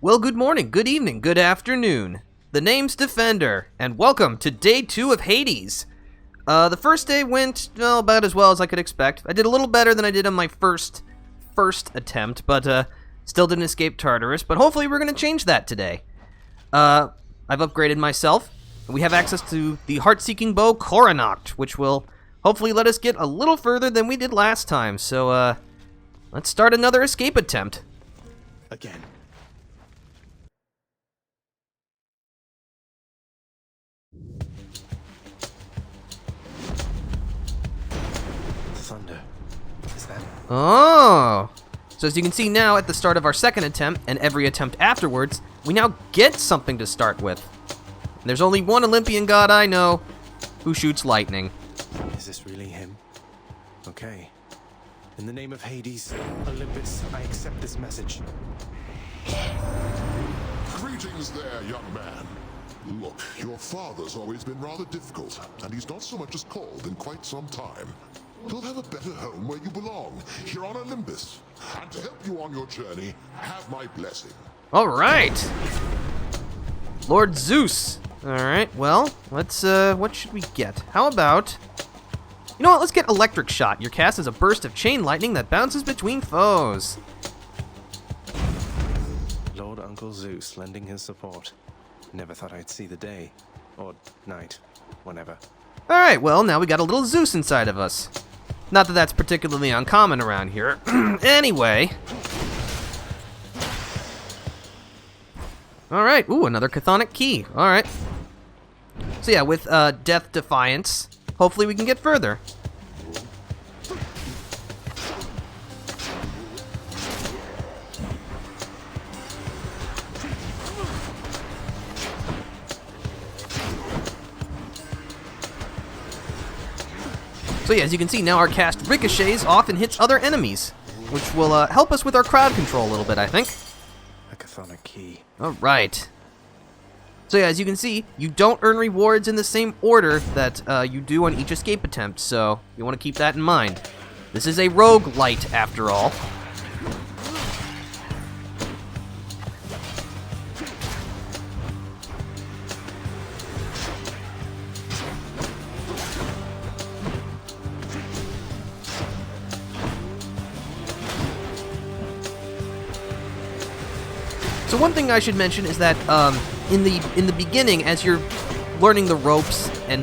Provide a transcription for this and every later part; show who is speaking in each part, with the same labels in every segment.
Speaker 1: Well, good morning, good evening, good afternoon. The name's Defender, and welcome to Day 2 of Hades. The first day went, well, about as well as I could expect. I did a little better than I did on my first attempt, but still didn't escape Tartarus, but hopefully we're going to change that today. I've upgraded myself. We have access to the heart-seeking bow Coronacht, which will hopefully let us get a little further than we did last time, so let's start another escape attempt.
Speaker 2: Again. Thunder. Is that...
Speaker 1: Oh! So as you can see now, at the start of our second attempt, and every attempt afterwards, we now get something to start with. There's only one Olympian god I know who shoots lightning.
Speaker 2: Is this really him? Okay. In the name of Hades, Olympus, I accept this message.
Speaker 3: Greetings there, young man. Look, your father's always been rather difficult, and he's not so much as called in quite some time. You'll have a better home where you belong, here on Olympus. And to help you on your journey, have my blessing.
Speaker 1: All right. Lord Zeus. All right, well, let's, what should we get? How about... You know what, let's get Electric Shot. Your cast is a burst of chain lightning that bounces between foes.
Speaker 2: Lord Uncle Zeus lending his support. Never thought I'd see the day. Or night. Whenever.
Speaker 1: All right, well, now we got a little Zeus inside of us. Not that that's particularly uncommon around here. Anyway. All right, ooh, another chthonic key. All right. So yeah, with Death Defiance, hopefully we can get further. So yeah, as you can see, now our cast ricochets off and hits other enemies, which will help us with our crowd control a little bit, I think.
Speaker 2: A chthonic key.
Speaker 1: Alright. So yeah, as you can see, you don't earn rewards in the same order that you do on each escape attempt, so you want to keep that in mind. This is a rouge-lite, after all. So one thing I should mention is that in the beginning, as you're learning the ropes and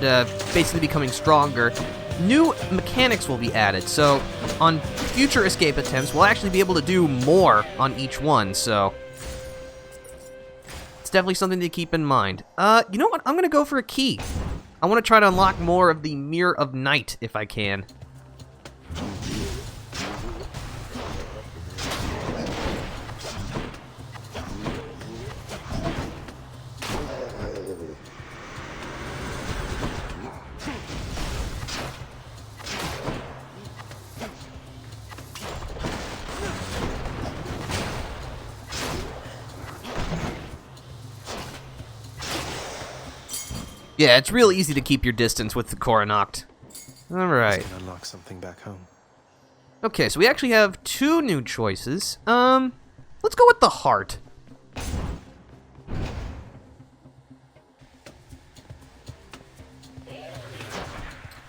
Speaker 1: basically becoming stronger, new mechanics will be added. So on future escape attempts, we'll actually be able to do more on each one. So it's definitely something to keep in mind. You know what? I'm gonna go for a key. I want to try to unlock more of the Mirror of Night if I can. Yeah, it's real easy to keep your distance with the Coronacht. Alright.
Speaker 2: Unlock something back home.
Speaker 1: Okay, so we actually have two new choices. Let's go with the heart.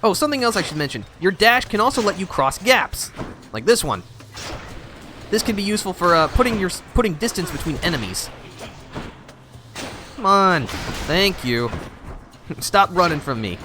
Speaker 1: Oh, something else I should mention. Your dash can also let you cross gaps, like this one. This can be useful for putting distance between enemies. Come on. Thank you. Stop running from me.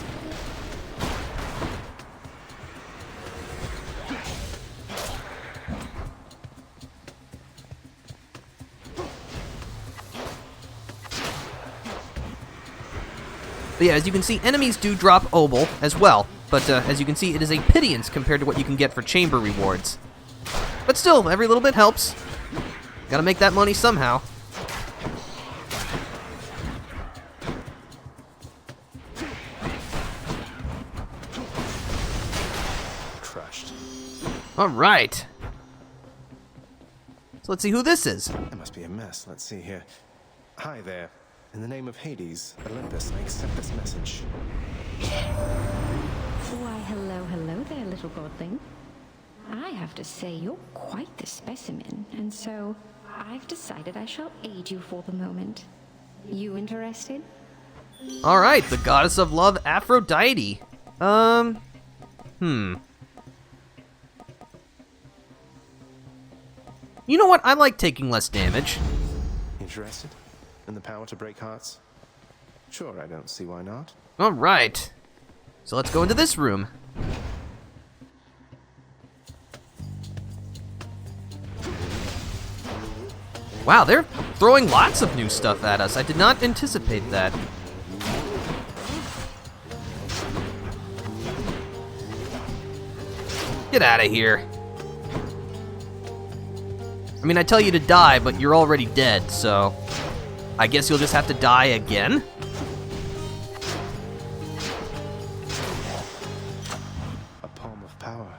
Speaker 1: But yeah, as you can see, enemies do drop obol as well. But as you can see, it is a pittance compared to what you can get for chamber rewards. But still, every little bit helps. Gotta make that money somehow. All right. So let's see who this is.
Speaker 2: It must be a mess. Let's see here. Hi there. In the name of Hades, Olympus, I accept this message.
Speaker 4: Why, hello there, little godling. I have to say, you're quite the specimen, and so I've decided I shall aid you for the moment. You interested?
Speaker 1: Alright, the goddess of love, Aphrodite. You know what? I like taking less damage.
Speaker 2: Interested in the power to break hearts? Sure, I don't see why not.
Speaker 1: Alright. So let's go into this room. Wow, they're throwing lots of new stuff at us. I did not anticipate that. Get out of here. I mean, I tell you to die, but you're already dead, so I guess you'll just have to die again?
Speaker 2: A palm of power.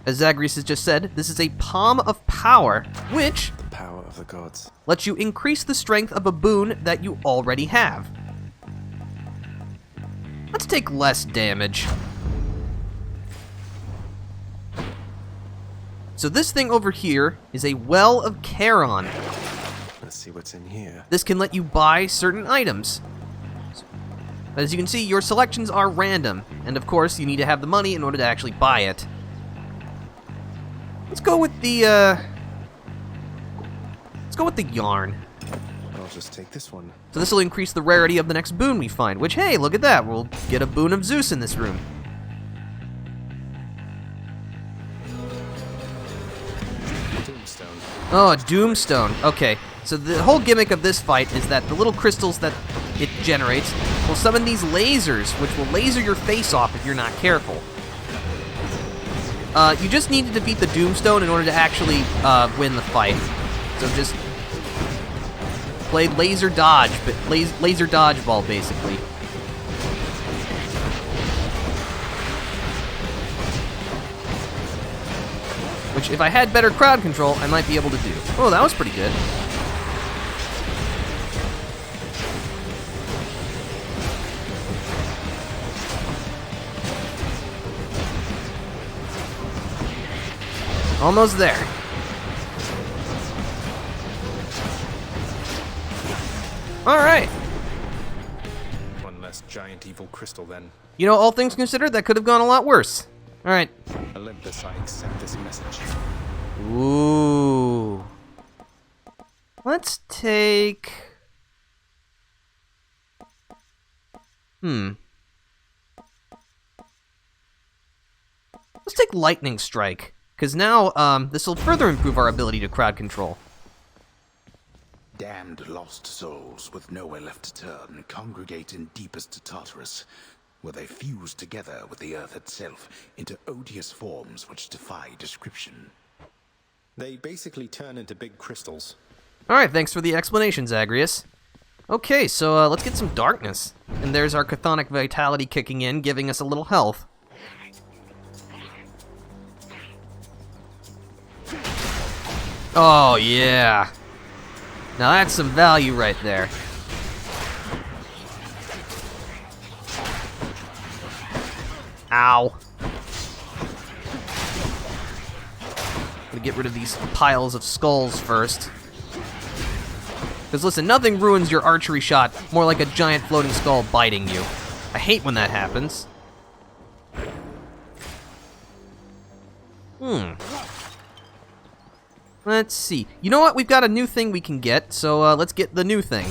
Speaker 1: As Zagreus has just said, this is a palm of power, which
Speaker 2: The power of the gods.
Speaker 1: lets you increase the strength of a boon that you already have. Let's take less damage. So this thing over here is a Well of Charon.
Speaker 2: Let's see what's in here.
Speaker 1: This can let you buy certain items. As you can see, your selections are random, and of course, you need to have the money in order to actually buy it. Let's go with the yarn.
Speaker 2: I'll just take this one.
Speaker 1: So this will increase the rarity of the next boon we find, which, hey, look at that, we'll get a boon of Zeus in this room.
Speaker 2: Tombstone.
Speaker 1: Oh, a Doomstone. Okay, so the whole gimmick of this fight is that the little crystals that it generates will summon these lasers, which will laser your face off if you're not careful. You just need to defeat the Doomstone in order to actually win the fight. So just play laser dodge, but laser dodgeball basically. Which, if I had better crowd control, I might be able to do. Oh, that was pretty good. Almost there. Alright.
Speaker 2: One less giant evil crystal then.
Speaker 1: You know, all things considered, that could have gone a lot worse. Alright.
Speaker 2: Olympus, I accept this message.
Speaker 1: Ooh. Let's take... Let's take Lightning Strike. Because now, this will further improve our ability to crowd control.
Speaker 5: Damned lost souls with nowhere left to turn congregate in deepest Tartarus, where they fuse together with the earth itself into odious forms which defy description.
Speaker 2: They basically turn into big crystals.
Speaker 1: Alright, thanks for the explanation, Zagreus. Okay, so let's get some darkness. And there's our chthonic vitality kicking in, giving us a little health. Oh, yeah. Now that's some value right there. Ow. Gotta get rid of these piles of skulls first. Because listen, nothing ruins your archery shot more like a giant floating skull biting you. I hate when that happens. Let's see. You know what? We've got a new thing we can get, so let's get the new thing.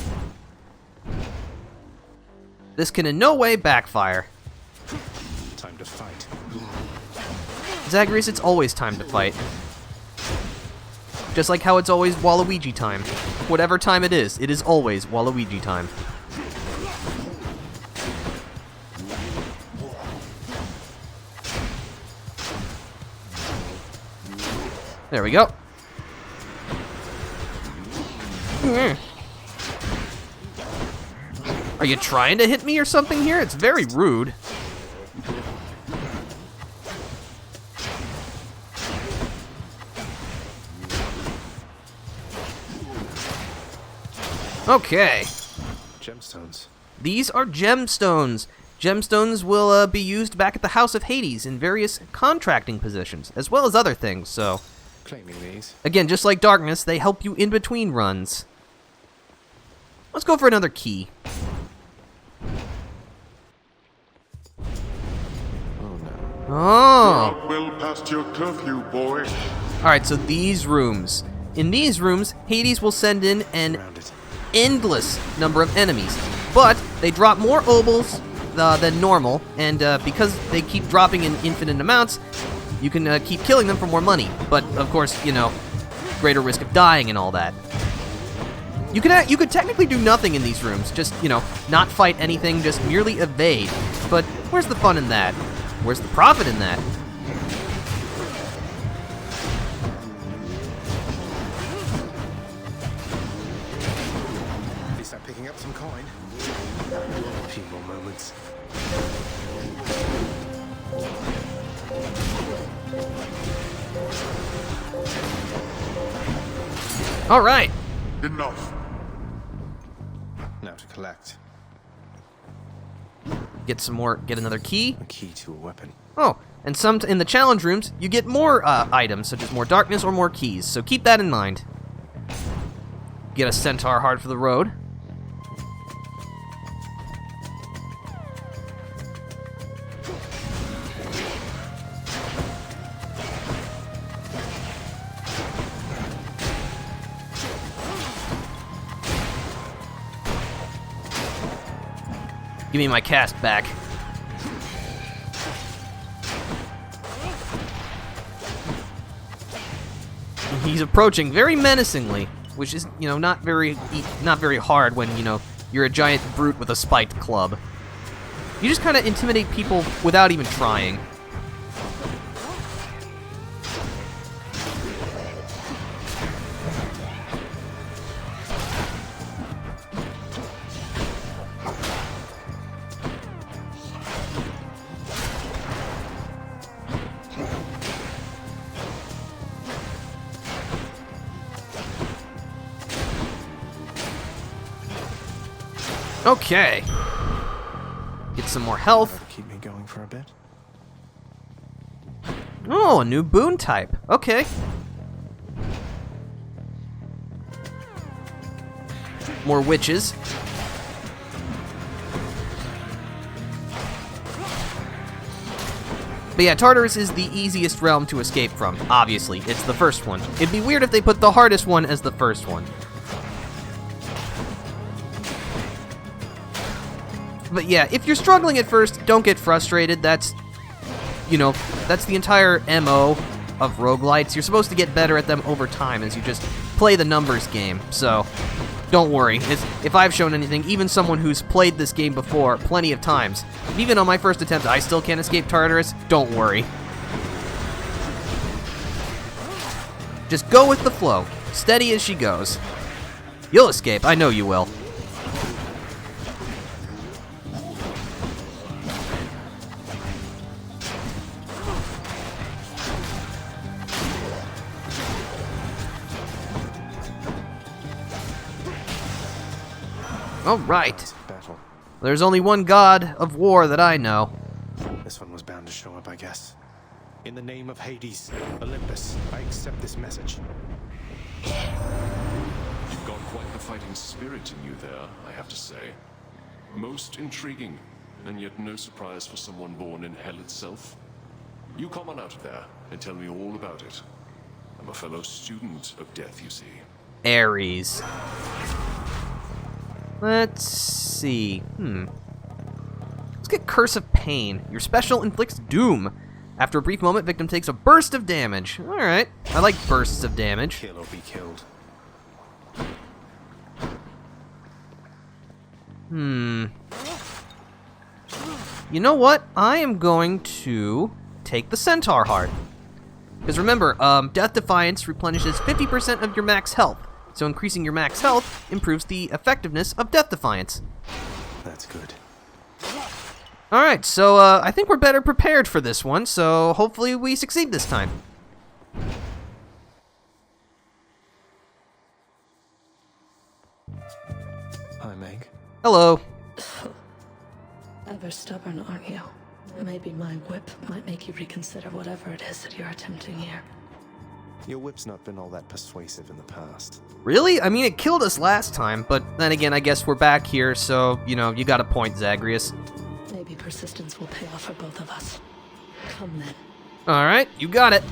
Speaker 1: This can in no way backfire.
Speaker 2: Time to fight.
Speaker 1: Zagreus, it's always time to fight. Just like how it's always Waluigi time. Whatever time it is always Waluigi time. There we go. Are you trying to hit me or something here? It's very rude. Okay.
Speaker 2: Gemstones.
Speaker 1: These are gemstones. Gemstones will be used back at the House of Hades in various contracting positions, as well as other things, so
Speaker 2: claiming these.
Speaker 1: Again, just like Darkness, they help you in between runs. Let's go for another key.
Speaker 2: Oh no.
Speaker 1: Oh!
Speaker 6: Well past your curfew, boy.
Speaker 1: Alright, so these rooms. In these rooms, Hades will send in an
Speaker 2: Around it.
Speaker 1: endless number of enemies, but they drop more obols than normal, and because they keep dropping in infinite amounts, you can keep killing them for more money. But of course, you know, greater risk of dying and all that. You could technically do nothing in these rooms, just, you know, not fight anything, just merely evade. But where's the fun in that? Where's the profit in that?
Speaker 2: At least I'm picking up some coin. A few more moments.
Speaker 1: All right.
Speaker 6: Enough.
Speaker 2: Now to collect.
Speaker 1: Get another key.
Speaker 2: A key to a weapon.
Speaker 1: Oh, and in the challenge rooms, you get more items, such as more darkness or more keys, so keep that in mind. Get a centaur heart for the road. Give me my cast back. He's approaching very menacingly, which is, you know, not very hard when, you know, you're a giant brute with a spiked club. You just kind of intimidate people without even trying. Okay. Get some more health.
Speaker 2: That'll keep me going for a bit.
Speaker 1: Oh, a new boon type. Okay. More witches. But yeah, Tartarus is the easiest realm to escape from, obviously. It's the first one. It'd be weird if they put the hardest one as the first one. But yeah, if you're struggling at first, don't get frustrated. That's, you know, that's the entire MO of roguelites. You're supposed to get better at them over time as you just play the numbers game. So, don't worry. If I've shown anything, even someone who's played this game before plenty of times, even on my first attempt, I still can't escape Tartarus, don't worry. Just go with the flow. Steady as she goes. You'll escape, I know you will. Alright.
Speaker 2: Battle.
Speaker 1: There's only one god of war that I know.
Speaker 2: This one was bound to show up, I guess. In the name of Hades, Olympus, I accept this message.
Speaker 6: You've got quite the fighting spirit in you there, I have to say. Most intriguing, and yet no surprise for someone born in hell itself. You come on out of there and tell me all about it. I'm a fellow student of death, you see.
Speaker 1: Ares. Let's see. Let's get Curse of Pain. Your special inflicts doom. After a brief moment, victim takes a burst of damage. Alright. I like bursts of damage.
Speaker 2: Kill or be killed.
Speaker 1: You know what? I am going to take the Centaur Heart. Because remember, Death Defiance replenishes 50% of your max health. So increasing your max health improves the effectiveness of Death Defiance.
Speaker 2: That's good.
Speaker 1: Alright, so I think we're better prepared for this one, so hopefully we succeed this time.
Speaker 2: Hi, Meg.
Speaker 1: Hello.
Speaker 7: Ever stubborn, aren't you? Maybe my whip might make you reconsider whatever it is that you're attempting here.
Speaker 2: Your whip's not been all that persuasive in the past.
Speaker 1: Really? I mean, it killed us last time, but then again, I guess we're back here, so, you know, you got a point, Zagreus.
Speaker 7: Maybe persistence will pay off for both of us. Come then.
Speaker 1: Alright, you got it.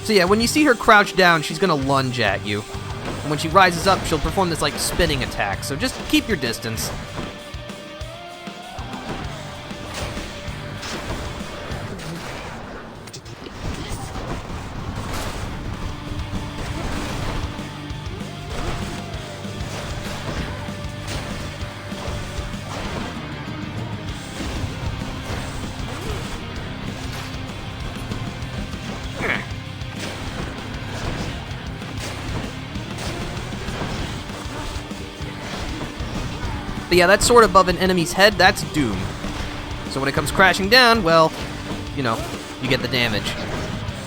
Speaker 1: So yeah, when you see her crouch down, she's gonna lunge at you. And when she rises up, she'll perform this, like, spinning attack, so just keep your distance. But yeah, that sword above an enemy's head, that's doom. So when it comes crashing down, well, you know, you get the damage.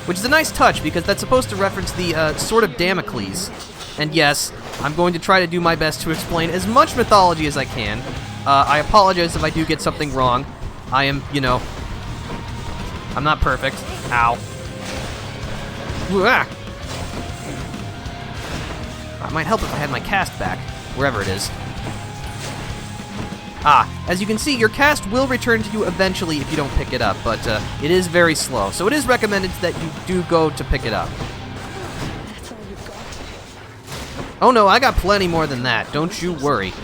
Speaker 1: Which is a nice touch, because that's supposed to reference the Sword of Damocles. And yes, I'm going to try to do my best to explain as much mythology as I can. I apologize if I do get something wrong. I am, you know, I'm not perfect. Ow. Ah. It might help if I had my cast back, wherever it is. Ah, as you can see, your cast will return to you eventually if you don't pick it up, but it is very slow, so it is recommended that you do go to pick it up.
Speaker 7: That's all you've got.
Speaker 1: Oh no, I got plenty more than that, don't you worry.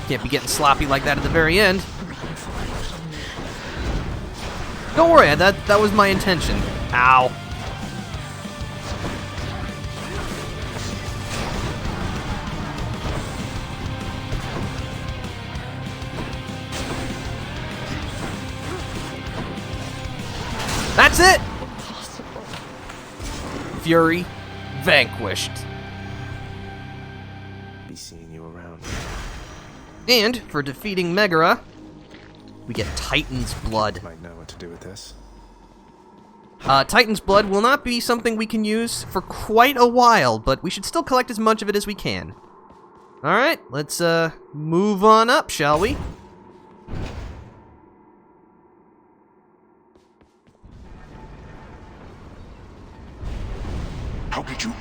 Speaker 1: Can't be getting sloppy like that at the very end. Don't worry, that was my intention. Ow. That's it! Fury vanquished.
Speaker 2: Be seeing you around.
Speaker 1: And for defeating Megara, we get Titan's blood.
Speaker 2: Might know what to do with this.
Speaker 1: Titan's blood will not be something we can use for quite a while, but we should still collect as much of it as we can. Alright, let's move on up, shall we?
Speaker 5: How did you...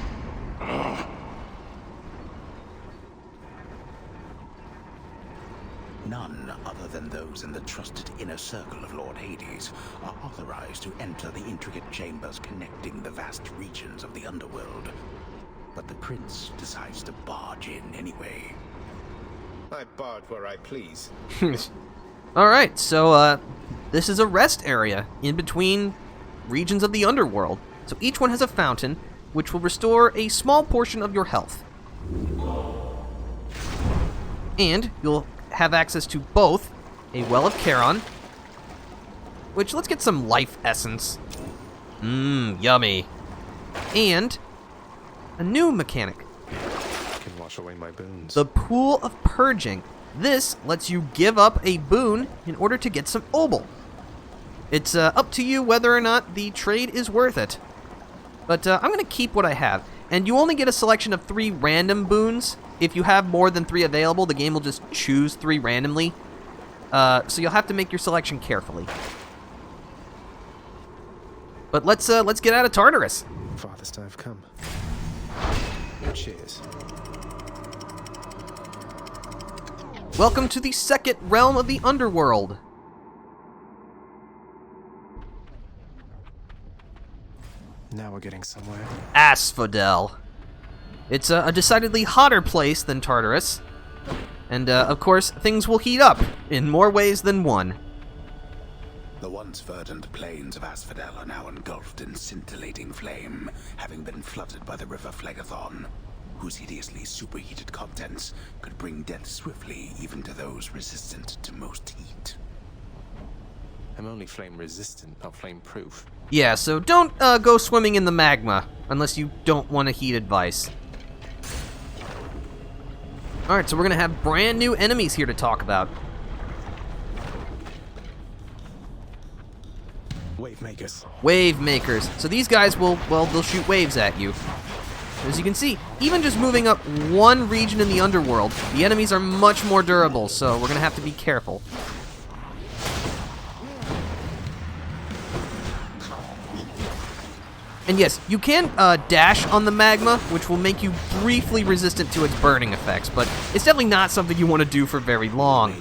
Speaker 5: None other than those in the trusted inner circle of Lord Hades are authorized to enter the intricate chambers connecting the vast regions of the Underworld. But the prince decides to barge in anyway.
Speaker 2: I barge where I please.
Speaker 1: Alright, so this is a rest area in between regions of the Underworld. So each one has a fountain, which will restore a small portion of your health. And you'll have access to both a Well of Charon, which, let's get some life essence. Yummy. And a new mechanic,
Speaker 2: Can wash away my boons.
Speaker 1: the Pool of Purging. This lets you give up a boon in order to get some obol. It's up to you whether or not the trade is worth it. But I'm going to keep what I have. And you only get a selection of 3 random boons. If you have more than 3 available, the game will just choose 3 randomly. So you'll have to make your selection carefully. But let's get out of Tartarus.
Speaker 2: Farthest I've come. Cheers.
Speaker 1: Welcome to the second realm of the Underworld.
Speaker 2: Now we're getting somewhere.
Speaker 1: ASPHODEL. It's a decidedly hotter place than Tartarus. And, of course, things will heat up in more ways than one.
Speaker 5: The once verdant plains of Asphodel are now engulfed in scintillating flame, having been flooded by the river Phlegethon, whose hideously superheated contents could bring death swiftly even to those resistant to most heat.
Speaker 2: I'm only flame resistant, not flame proof.
Speaker 1: Yeah, so don't go swimming in the magma unless you don't want to heed advice. Alright, so we're going to have brand new enemies here to talk about.
Speaker 2: Wave makers.
Speaker 1: Wave makers. So these guys will, well, they'll shoot waves at you. As you can see, even just moving up one region in the Underworld, the enemies are much more durable, so we're gonna have to be careful. And yes, you can dash on the magma, which will make you briefly resistant to its burning effects, but it's definitely not something you want to do for very long.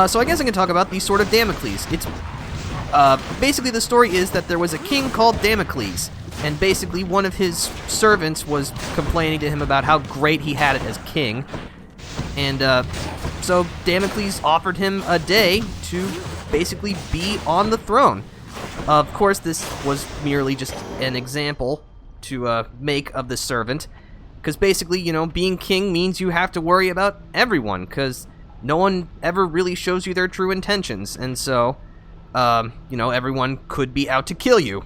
Speaker 1: So I guess I can talk about the Sword of Damocles. It's basically the story is that there was a king called Damocles, and basically one of his servants was complaining to him about how great he had it as king, and so Damocles offered him a day to basically be on the throne. Of course, this was merely just an example to make of the servant, because basically, you know, being king means you have to worry about everyone, because no one ever really shows you their true intentions, and so, you know, everyone could be out to kill you.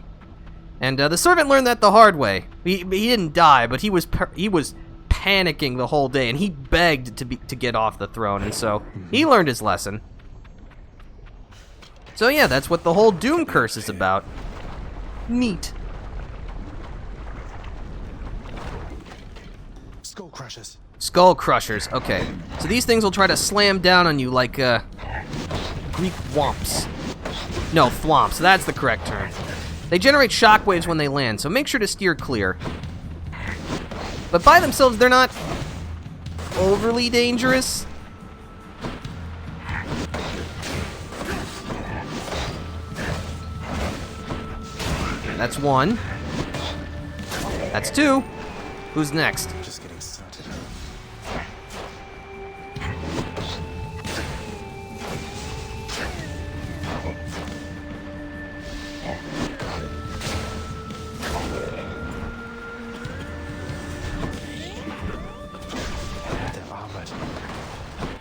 Speaker 1: And the servant learned that the hard way. He didn't die, but he was panicking the whole day, and he begged to get off the throne, and so he learned his lesson. So yeah, that's what the whole Doom curse is about. Neat.
Speaker 2: Skull crushers.
Speaker 1: Skull crushers. Okay, so these things will try to slam down on you like Greek whomps. No, thwomps. That's the correct term. They generate shockwaves when they land, so make sure to steer clear. But by themselves, they're not overly dangerous. That's one. That's two. Who's next?
Speaker 2: Just getting started.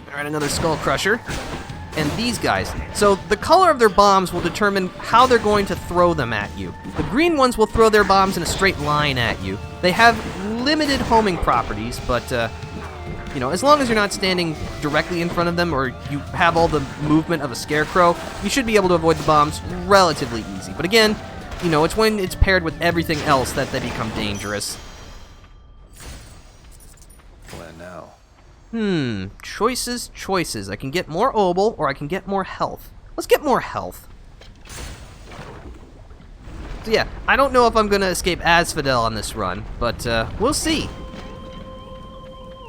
Speaker 1: Alright, another skull crusher. And these guys. So the color of their bombs will determine how they're going to throw them at you. The green ones will throw their bombs in a straight line at you. They have limited homing properties, but you know, as long as you're not standing directly in front of them or you have all the movement of a scarecrow, you should be able to avoid the bombs relatively easy. But again, you know, it's when it's paired with everything else that they become dangerous.
Speaker 2: Where now?
Speaker 1: Choices, choices. I can get more obol, or I can get more health. Let's get more health. So yeah, I don't know if I'm gonna escape ASPHODEL on this run, but we'll see.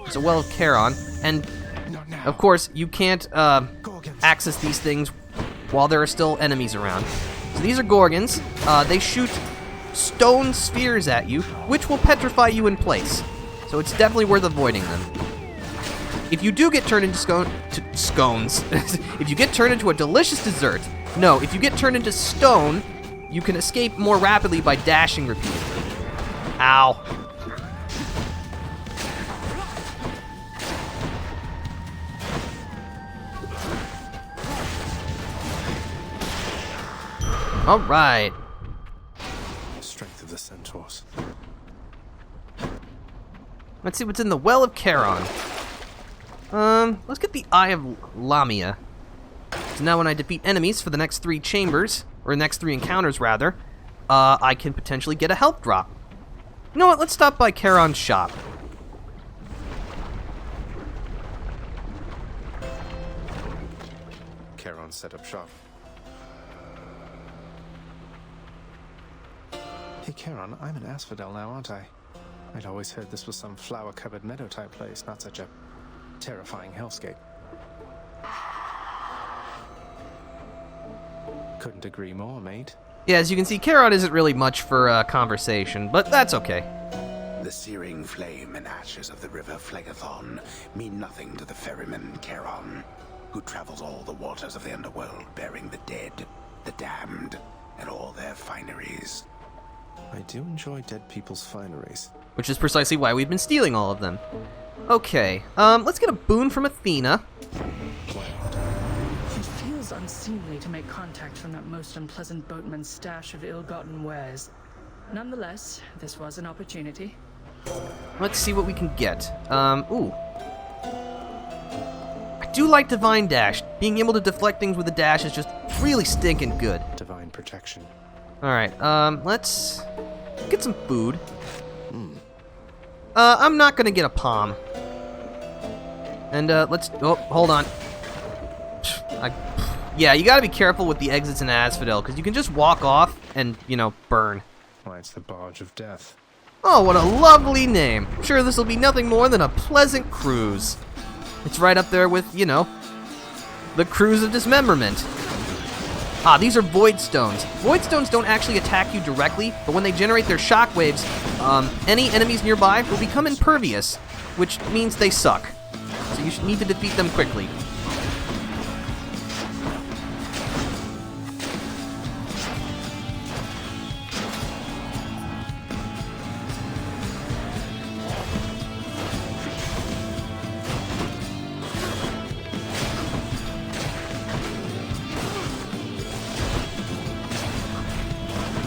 Speaker 1: It's a well of Charon, and of course, you can't access these things while there are still enemies around. So these are Gorgons. They shoot stone spheres at you, which will petrify you in place. So it's definitely worth avoiding them. If you do get turned into scones, if you get turned into a delicious dessert, no, if you get turned into stone, you can escape more rapidly by dashing repeatedly. Ow. All right.
Speaker 2: Strength of the centaurs.
Speaker 1: Let's see what's in the Well of Charon. Let's get the Eye of Lamia. So now when I defeat enemies for the next 3 chambers, or the next 3 encounters rather, I can potentially get a health drop. You know what, let's stop by Charon's shop.
Speaker 2: Charon set up shop. Hey Charon, I'm in ASPHODEL now, aren't I? I'd always heard this was some flower-covered meadow-type place, not such a terrifying hellscape. Couldn't agree more, mate.
Speaker 1: Yeah, as you can see, Charon isn't really much for conversation, but that's okay.
Speaker 5: The searing flame and ashes of the river Phlegathon mean nothing to the ferryman Charon, who travels all the waters of the Underworld bearing the dead, the damned, and all their fineries.
Speaker 2: I do enjoy dead people's fineries.
Speaker 1: Which is precisely why we've been stealing all of them. Okay, let's get a boon from Athena.
Speaker 7: It feels unseemly to make contact from that most unpleasant boatman's stash of ill-gotten wares. Nonetheless, this was an opportunity.
Speaker 1: Let's see what we can get. Ooh. do like Divine Dash. Being able to deflect things with a dash is just really stinking good.
Speaker 2: Divine protection.
Speaker 1: Alright, let's get some food. I'm not gonna get a palm. And, let's... Oh, hold on. Yeah, you gotta be careful with the exits in Asphodel, because you can just walk off and, you know, burn.
Speaker 2: Why, it's the Barge of Death.
Speaker 1: Oh, what a lovely name. I'm sure this will be nothing more than a pleasant cruise. It's right up there with, you know, the Cruise of Dismemberment. Ah, these are Void Stones. Void Stones don't actually attack you directly, but when they generate their shockwaves, any enemies nearby will become impervious, which means they suck. So you should need to defeat them quickly.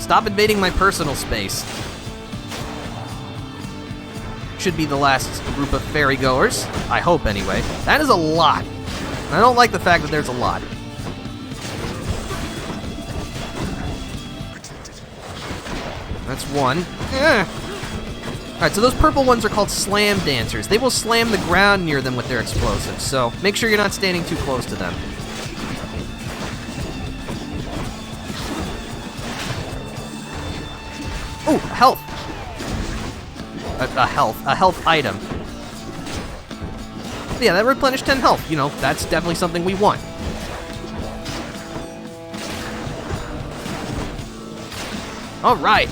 Speaker 1: Stop invading my personal space. Should be the last group of fairy goers. I hope, anyway. That is a lot. And I don't like the fact that there's a lot. That's one. Alright, so those purple ones are called slam dancers. They will slam the ground near them with their explosives, so make sure you're not standing too close to them. Oh, health. A health item. Yeah, that replenished 10 health. You know, that's definitely something we want. All right.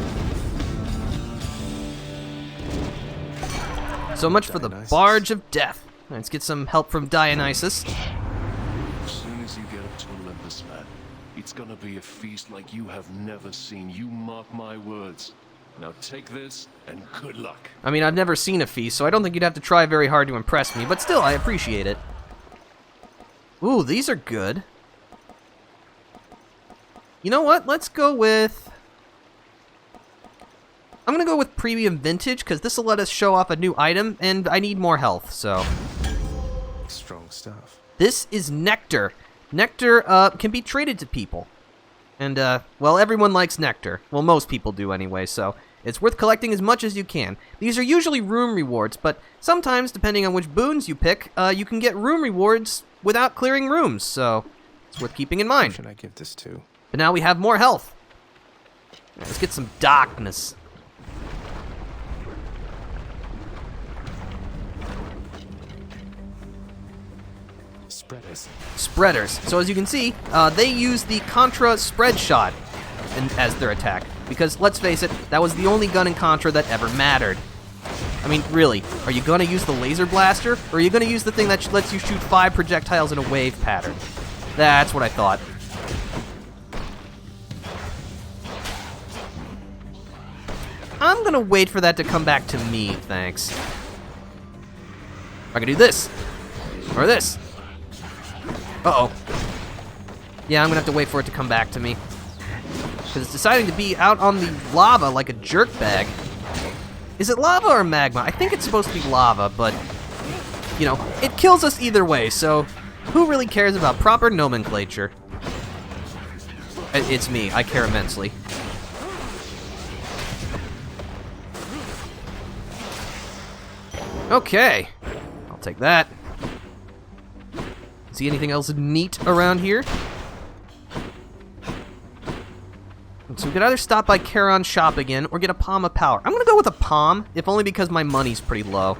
Speaker 1: So much for the Barge of Death. Let's get some help from Dionysus.
Speaker 6: As soon as you get up to Olympus, man, it's gonna be a feast like you have never seen. You mark my words. Now take this, and good luck.
Speaker 1: I mean, I've never seen a feast, so I don't think you'd have to try very hard to impress me, but still, I appreciate it. Ooh, these are good. You know what? Let's go with... I'm gonna go with Premium Vintage, because this will let us show off a new item, and I need more health, so...
Speaker 2: Strong stuff.
Speaker 1: This is Nectar. Nectar, can be traded to people. And, well, everyone likes Nectar. Well, most people do anyway, so it's worth collecting as much as you can. These are usually room rewards, but sometimes, depending on which boons you pick, you can get room rewards without clearing rooms, so it's worth keeping in mind.
Speaker 2: Who should I give this to?
Speaker 1: But now we have more health. Right, let's get some darkness. Spreaders. So as you can see, they use the Contra spread shot as their attack. Because, let's face it, that was the only gun in Contra that ever mattered. I mean, really, are you going to use the laser blaster? Or are you going to use the thing that lets you shoot 5 projectiles in a wave pattern? That's what I thought. I'm going to wait for that to come back to me, thanks. I can do this. Or this. Uh-oh. Yeah, I'm gonna have to wait for it to come back to me. Because it's deciding to be out on the lava like a jerkbag. Is it lava or magma? I think it's supposed to be lava, but, you know, it kills us either way, so who really cares about proper nomenclature? It's me. I care immensely. Okay. I'll take that. See anything else neat around here? So we could either stop by Charon's shop again or get a Palm of Power. I'm gonna go with a Palm, if only because my money's pretty low.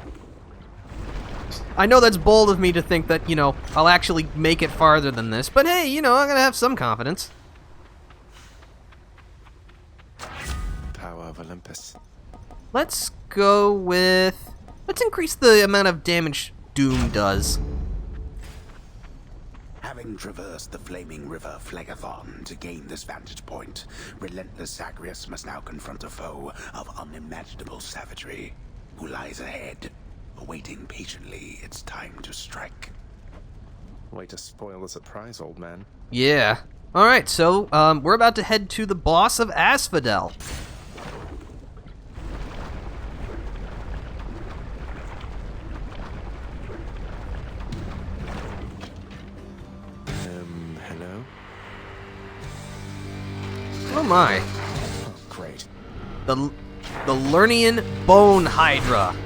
Speaker 1: I know that's bold of me to think that, you know, I'll actually make it farther than this, but hey, you know, I'm gonna have some confidence.
Speaker 2: Power of Olympus.
Speaker 1: Let's go with... Let's increase the amount of damage Doom does.
Speaker 5: Having traversed the flaming river Phlegathon to gain this vantage point, relentless Zagreus must now confront a foe of unimaginable savagery, who lies ahead, awaiting patiently its time to strike.
Speaker 2: Way to spoil the surprise, old man.
Speaker 1: Yeah. Alright, so, we're about to head to the boss of Asphodel. Oh my.
Speaker 2: Oh, great.
Speaker 1: The Lernian Bone Hydra.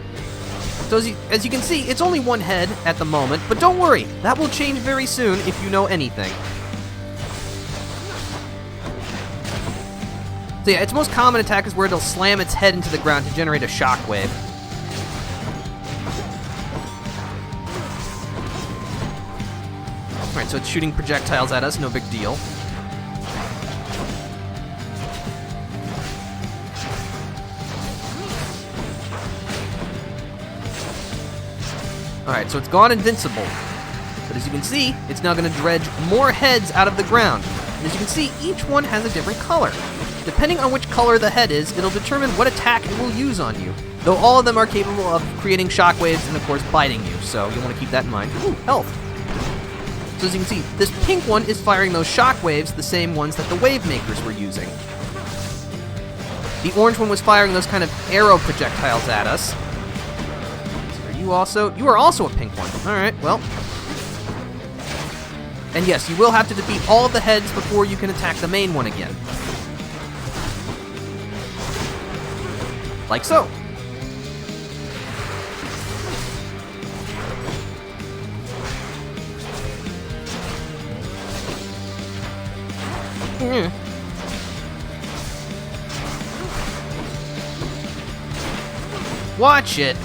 Speaker 1: So as you can see, it's only one head at the moment, but don't worry, that will change very soon if you know anything. So yeah, its most common attack is where it'll slam its head into the ground to generate a shockwave. Alright, so it's shooting projectiles at us, no big deal. Alright, so it's gone invincible. But as you can see, it's now going to dredge more heads out of the ground. And as you can see, each one has a different color. Depending on which color the head is, it'll determine what attack it will use on you. Though all of them are capable of creating shockwaves and, of course, biting you. So you'll want to keep that in mind. Ooh, health. So as you can see, this pink one is firing those shockwaves, the same ones that the wave makers were using. The orange one was firing those kind of arrow projectiles at us. You are also a pink one. Alright, well. And yes, you will have to defeat all of the heads before you can attack the main one again. Like so. Watch it.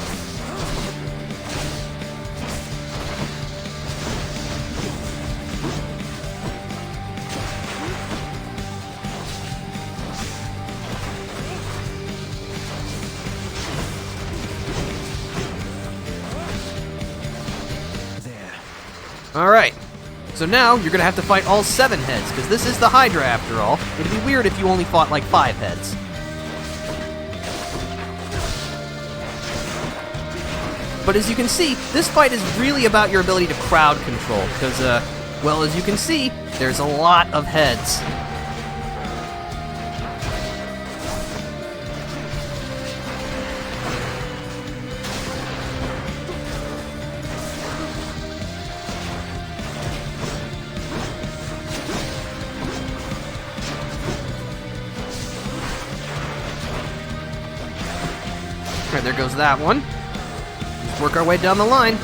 Speaker 1: Alright, so now you're gonna have to fight all 7 heads, because this is the Hydra after all. It'd be weird if you only fought like 5 heads. But as you can see, this fight is really about your ability to crowd control, because, well, as you can see, there's a lot of heads. Alright, there goes that one. Let's work our way down the line.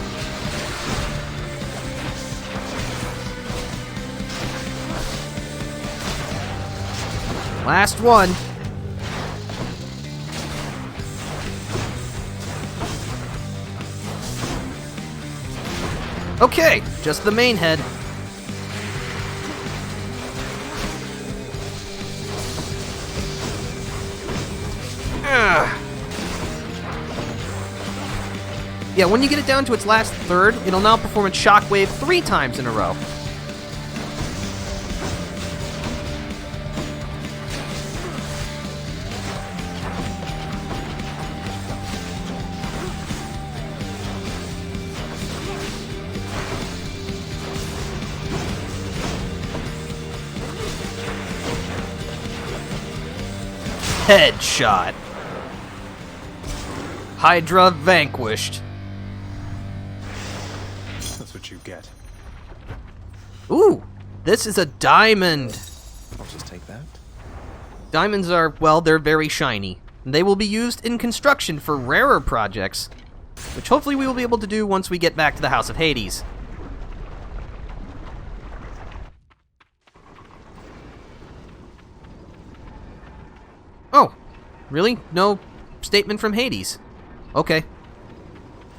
Speaker 1: Last one. Okay, just the main head. Yeah, when you get it down to its last third, it'll now perform its shockwave 3 times in a row. Headshot. Hydra vanquished.
Speaker 2: That's what you get.
Speaker 1: Ooh, this is a diamond.
Speaker 2: I'll just take that.
Speaker 1: Diamonds are, well, they're very shiny. They will be used in construction for rarer projects, which hopefully we will be able to do once we get back to the House of Hades. Oh, really? No statement from Hades? Okay.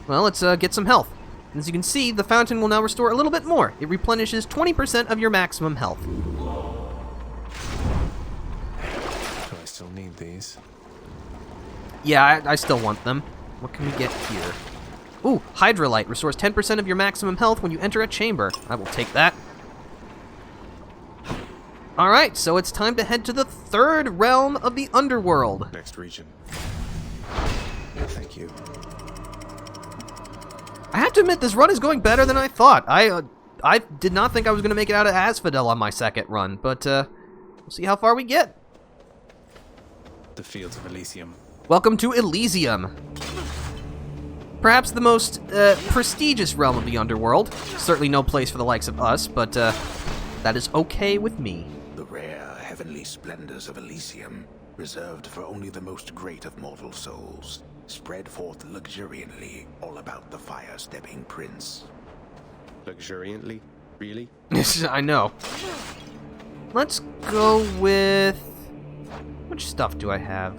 Speaker 1: Well, let's get some health. As you can see, the fountain will now restore a little bit more. It replenishes 20% of your maximum health.
Speaker 2: Do I still need these?
Speaker 1: Yeah, I still want them. What can we get here? Ooh, rouge-lite restores 10% of your maximum health when you enter a chamber. I will take that. Alright, so it's time to head to the 3rd realm of the Underworld.
Speaker 2: Next region. Thank you.
Speaker 1: I have to admit, this run is going better than I thought. I did not think I was going to make it out of ASPHODEL on my 2nd run, but we'll see how far we get.
Speaker 2: The fields of Elysium.
Speaker 1: Welcome to Elysium. Perhaps the most prestigious realm of the Underworld. Certainly no place for the likes of us, but that is okay with me.
Speaker 5: The rare heavenly splendors of Elysium, reserved for only the most great of mortal souls, spread forth luxuriantly all about the fire-stepping prince.
Speaker 8: Luxuriantly? Really?
Speaker 1: I know. Let's go with... Which stuff do I have?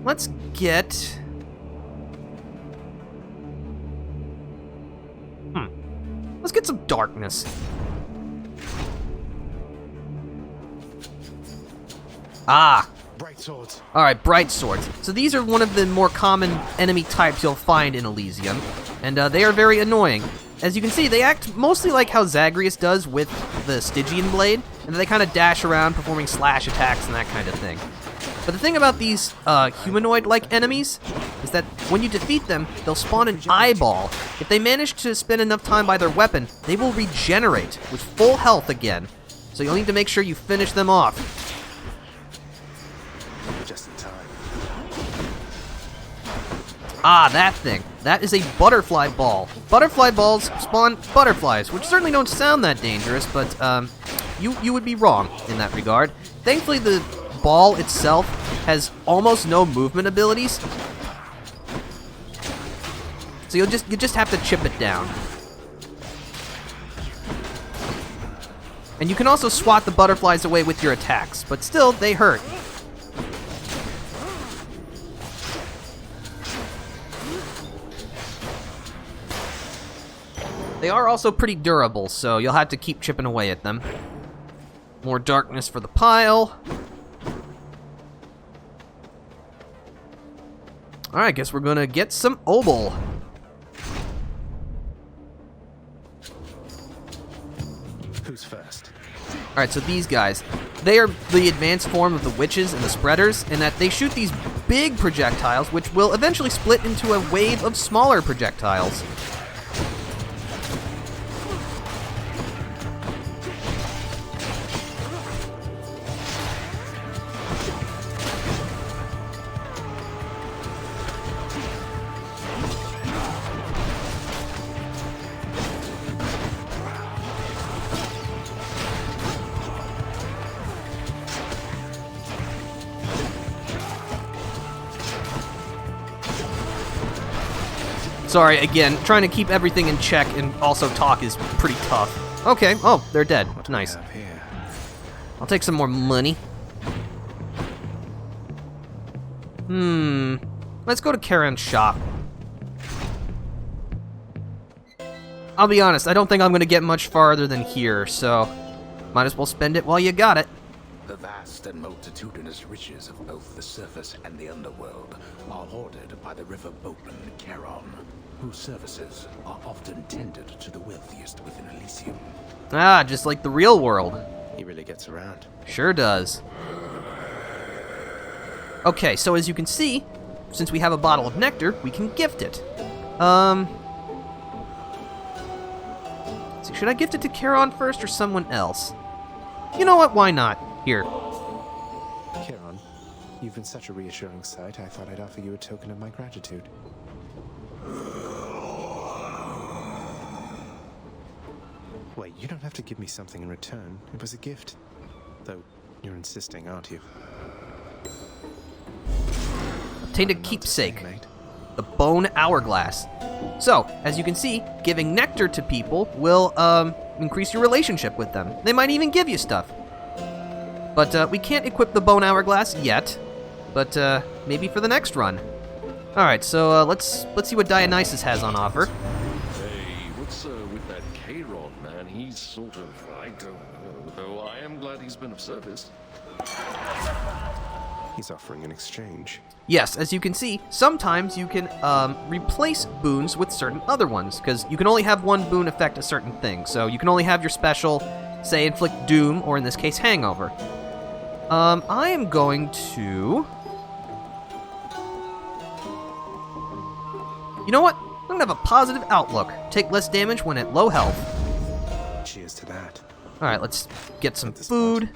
Speaker 1: Let's get... Let's get some darkness. Ah!
Speaker 2: Bright swords.
Speaker 1: Alright, bright swords. So these are one of the more common enemy types you'll find in Elysium, and they are very annoying. As you can see, they act mostly like how Zagreus does with the Stygian blade, and they kind of dash around performing slash attacks and that kind of thing. But the thing about these humanoid-like enemies is that when you defeat them, they'll spawn an eyeball. If they manage to spend enough time by their weapon, they will regenerate with full health again. So you'll need to make sure you finish them off.
Speaker 2: Just in time.
Speaker 1: Ah, that thing. That is a butterfly ball. Butterfly balls spawn butterflies, which certainly don't sound that dangerous, but you would be wrong in that regard. Thankfully, the ball itself has almost no movement abilities, so you just have to chip it down. And you can also swat the butterflies away with your attacks, but still, they hurt. They are also pretty durable, so you'll have to keep chipping away at them. More darkness for the pile. Alright, I guess we're gonna get some obol.
Speaker 2: Who's first?
Speaker 1: Alright, so these guys, they are the advanced form of the witches and the spreaders, in that they shoot these big projectiles, which will eventually split into a wave of smaller projectiles. Sorry, again, trying to keep everything in check and also talk is pretty tough. Okay, oh, they're dead.
Speaker 2: What do we
Speaker 1: Nice.
Speaker 2: have here?
Speaker 1: I'll take some more money. Let's go to Charon's shop. I'll be honest, I don't think I'm gonna get much farther than here, so might as well spend it while you got it.
Speaker 5: The vast and multitudinous riches of both the surface and the underworld are hoarded by the river boatman Charon, whose services are often tendered to the wealthiest within Elysium.
Speaker 1: Ah, just like the real world.
Speaker 8: He really gets around.
Speaker 1: Sure does. Okay, so as you can see, since we have a bottle of nectar, we can gift it. Let's see, should I gift it to Charon first or someone else? You know what, why not? Here.
Speaker 2: Charon, you've been such a reassuring sight, I thought I'd offer you a token of my gratitude. Wait, you don't have to give me something in return. It was a gift. Though, you're insisting, aren't you?
Speaker 1: Obtained a keepsake. The bone hourglass. So, as you can see, giving nectar to people will increase your relationship with them. They might even give you stuff. But we can't equip the bone hourglass yet. But maybe for the next run. All right, so let's see what Dionysus has on offer.
Speaker 6: Hey, what's with that Charon, man? He's sort of, I don't know, though I am glad he's been of service.
Speaker 2: He's offering an exchange.
Speaker 1: Yes, as you can see, sometimes you can replace boons with certain other ones, because you can only have one boon affect a certain thing. So you can only have your special, say, inflict doom, or in this case, hangover. I am going to... You know what? I'm gonna have a positive outlook. Take less damage when at low health.
Speaker 2: Cheers to that.
Speaker 1: Alright, let's get some
Speaker 2: This
Speaker 1: food.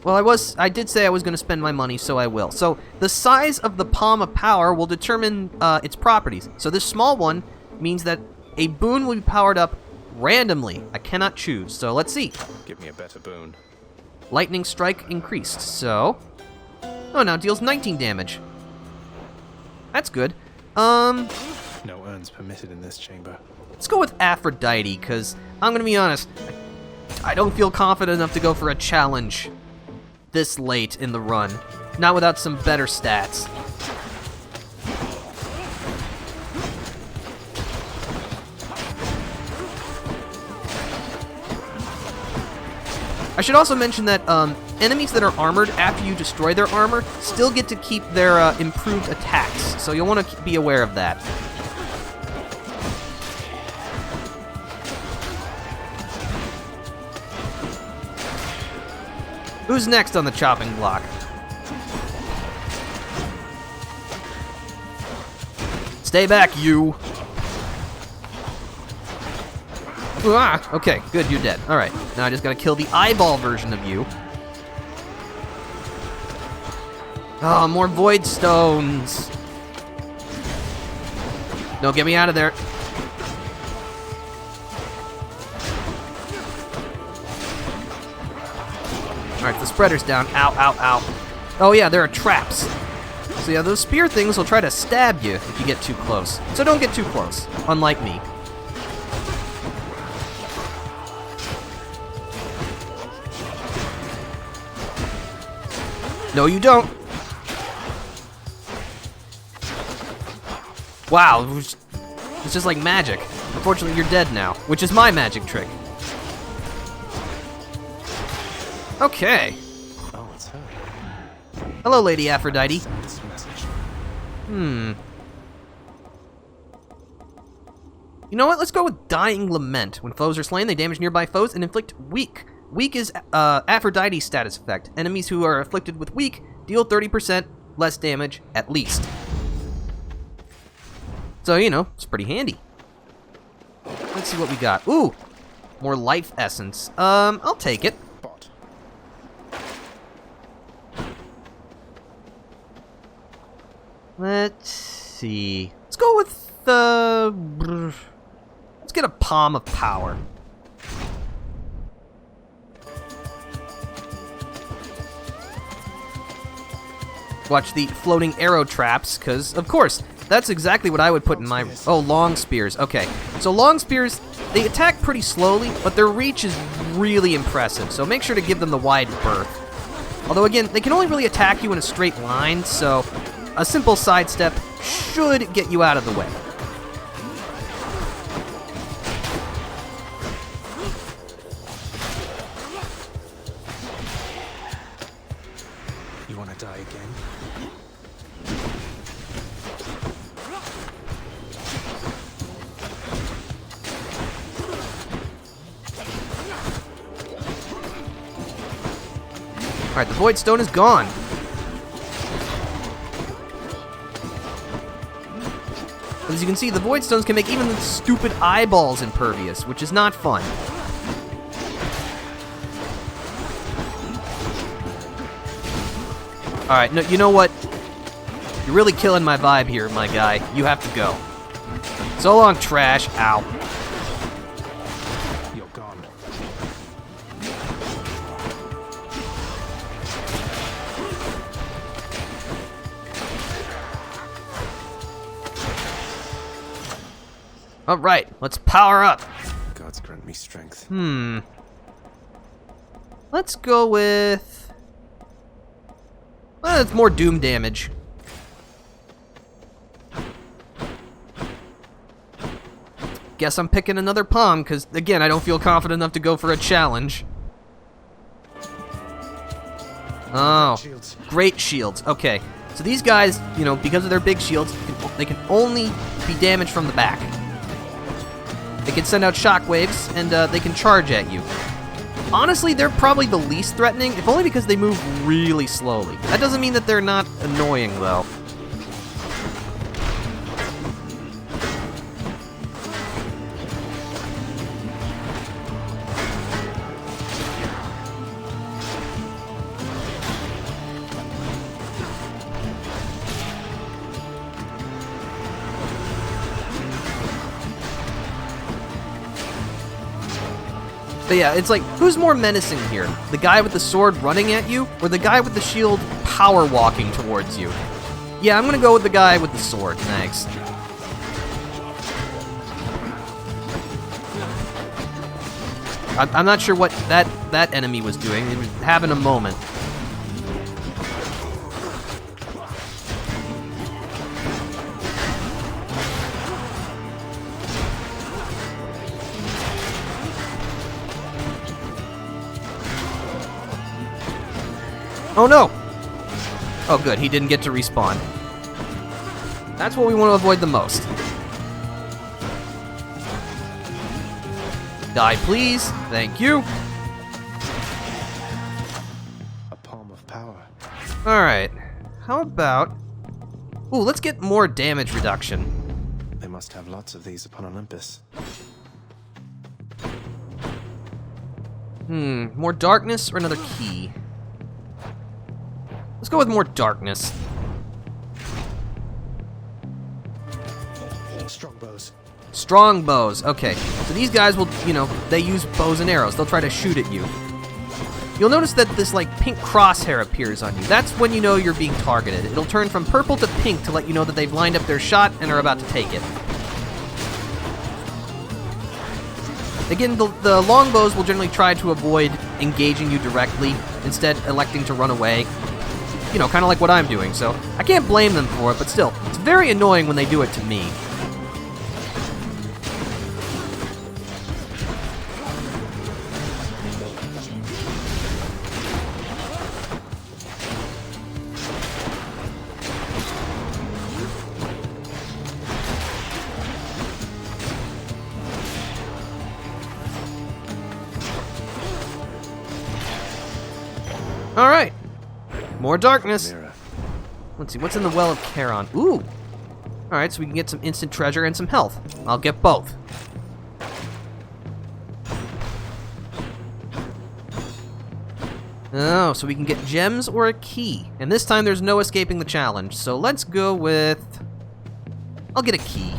Speaker 1: Well, I did say I was going to spend my money, so I will. So, the size of the palm of power will determine its properties. So this small one means that A boon will be powered up randomly. I cannot choose, so let's see.
Speaker 2: Give me a better boon.
Speaker 1: Lightning strike increased, so... Oh, now deals 19 damage. That's good.
Speaker 2: No urns permitted in this chamber.
Speaker 1: Let's go with Aphrodite, because I'm going to be honest, I don't feel confident enough to go for a challenge this late in the run. Not without some better stats. I should also mention that enemies that are armored after you destroy their armor still get to keep their improved attacks, so you'll want to be aware of that. Who's next on the chopping block? Stay back, you! Ah, okay, good, you're dead. Alright, now I just gotta kill the eyeball version of you. Oh, more void stones! No, get me out of there. Alright, the spreader's down. Ow, ow, ow. Oh yeah, there are traps. So yeah, those spear things will try to stab you if you get too close. So don't get too close, unlike me. No, you don't. Wow, it's just like magic. Unfortunately, you're dead now, which is my magic trick. Okay.
Speaker 2: Oh, it's her.
Speaker 1: Hello, Lady Aphrodite.
Speaker 2: This message.
Speaker 1: You know what? Let's go with Dying Lament. When foes are slain, they damage nearby foes and inflict weak. Weak is Aphrodite's status effect. Enemies who are afflicted with weak deal 30% less damage at least. So, you know, it's pretty handy. Let's see what we got. Ooh, more life essence. I'll take it.
Speaker 2: Bot.
Speaker 1: Let's see. Let's go with let's get a Palm of Power. Watch the floating arrow traps, because, of course, that's exactly what I would put in my... Oh, long spears. Okay. So long spears, they attack pretty slowly, but their reach is really impressive, so make sure to give them the wide berth. Although, again, they can only really attack you in a straight line, so a simple sidestep should get you out of the way.
Speaker 2: You want to die again?
Speaker 1: Alright, the Void Stone is gone. As you can see, the Void Stones can make even the stupid eyeballs impervious, which is not fun. Alright, no, you know what? You're really killing my vibe here, my guy. You have to go. So long, trash. Ow.
Speaker 2: You're gone.
Speaker 1: Alright, let's power up.
Speaker 2: Gods grant me strength.
Speaker 1: Let's go with... Well, it's more doom damage. Guess I'm picking another palm, because, again, I don't feel confident enough to go for a challenge. Oh,
Speaker 2: Shields.
Speaker 1: great shields. Okay, so these guys, you know, because of their big shields, they can only be damaged from the back. They can send out shockwaves, and they can charge at you. Honestly, they're probably the least threatening, if only because they move really slowly. That doesn't mean that they're not annoying, though. But yeah, it's like, who's more menacing here? The guy with the sword running at you, or the guy with the shield power walking towards you? Yeah, I'm gonna go with the guy with the sword, thanks. I'm not sure what that enemy was doing. It was having a moment. Oh no! Oh good, he didn't get to respawn. That's what we want to avoid the most. Die, please. Thank you.
Speaker 2: A palm of power.
Speaker 1: Alright. How about... Ooh, let's get more damage reduction.
Speaker 2: They must have lots of these upon Olympus.
Speaker 1: More darkness or another key? Let's go with more darkness.
Speaker 2: Strongbows.
Speaker 1: Strong bows. Okay. So these guys will, you know, they use bows and arrows. They'll try to shoot at you. You'll notice that this, like, pink crosshair appears on you. That's when you know you're being targeted. It'll turn from purple to pink to let you know that they've lined up their shot and are about to take it. Again, the longbows will generally try to avoid engaging you directly, instead electing to run away. You know, kind of like what I'm doing, so I can't blame them for it, but still, it's very annoying when they do it to me. Alright. More darkness.
Speaker 2: Mirror.
Speaker 1: Let's see, what's in the Well of Charon? Ooh! Alright, so we can get some instant treasure and some health. I'll get both. Oh, so we can get gems or a key. And this time there's no escaping the challenge, so let's go with... I'll get a key.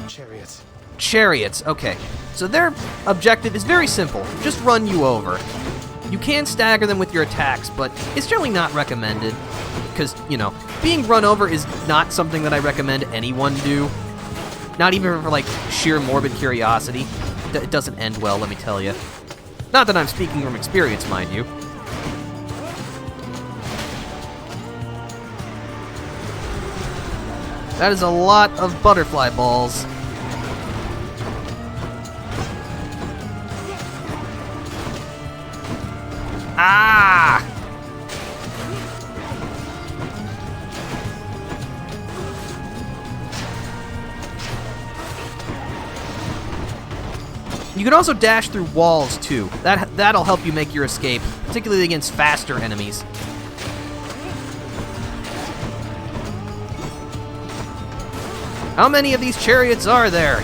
Speaker 2: Chariots.
Speaker 1: Chariots, okay. So their objective is very simple. Just run you over. You can stagger them with your attacks, but it's generally not recommended. Because, you know, being run over is not something that I recommend anyone do. Not even for, like, sheer morbid curiosity. It doesn't end well, let me tell you. Not that I'm speaking from experience, mind you. That is a lot of butterfly balls. Ah! You can also dash through walls, too. That'll help you make your escape, particularly against faster enemies. How many of these chariots are there?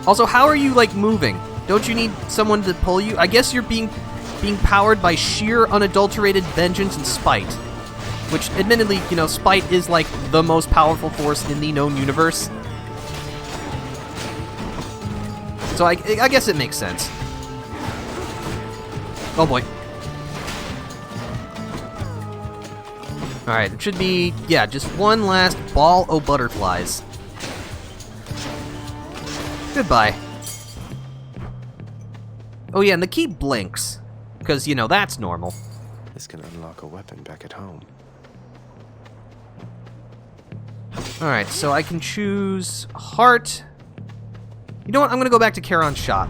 Speaker 1: Also, how are you, like, moving? Don't you need someone to pull you? I guess you're being powered by sheer, unadulterated vengeance and spite. Which, admittedly, you know, spite is, like, the most powerful force in the known universe. So I guess it makes sense. Oh boy. Alright, it should be, yeah, just one last ball o' butterflies. Goodbye. Oh yeah, and the key blinks. Because, you know, that's normal.
Speaker 2: This can unlock a weapon back at home.
Speaker 1: Alright, so I can choose heart. You know what? I'm gonna go back to Charon's shot.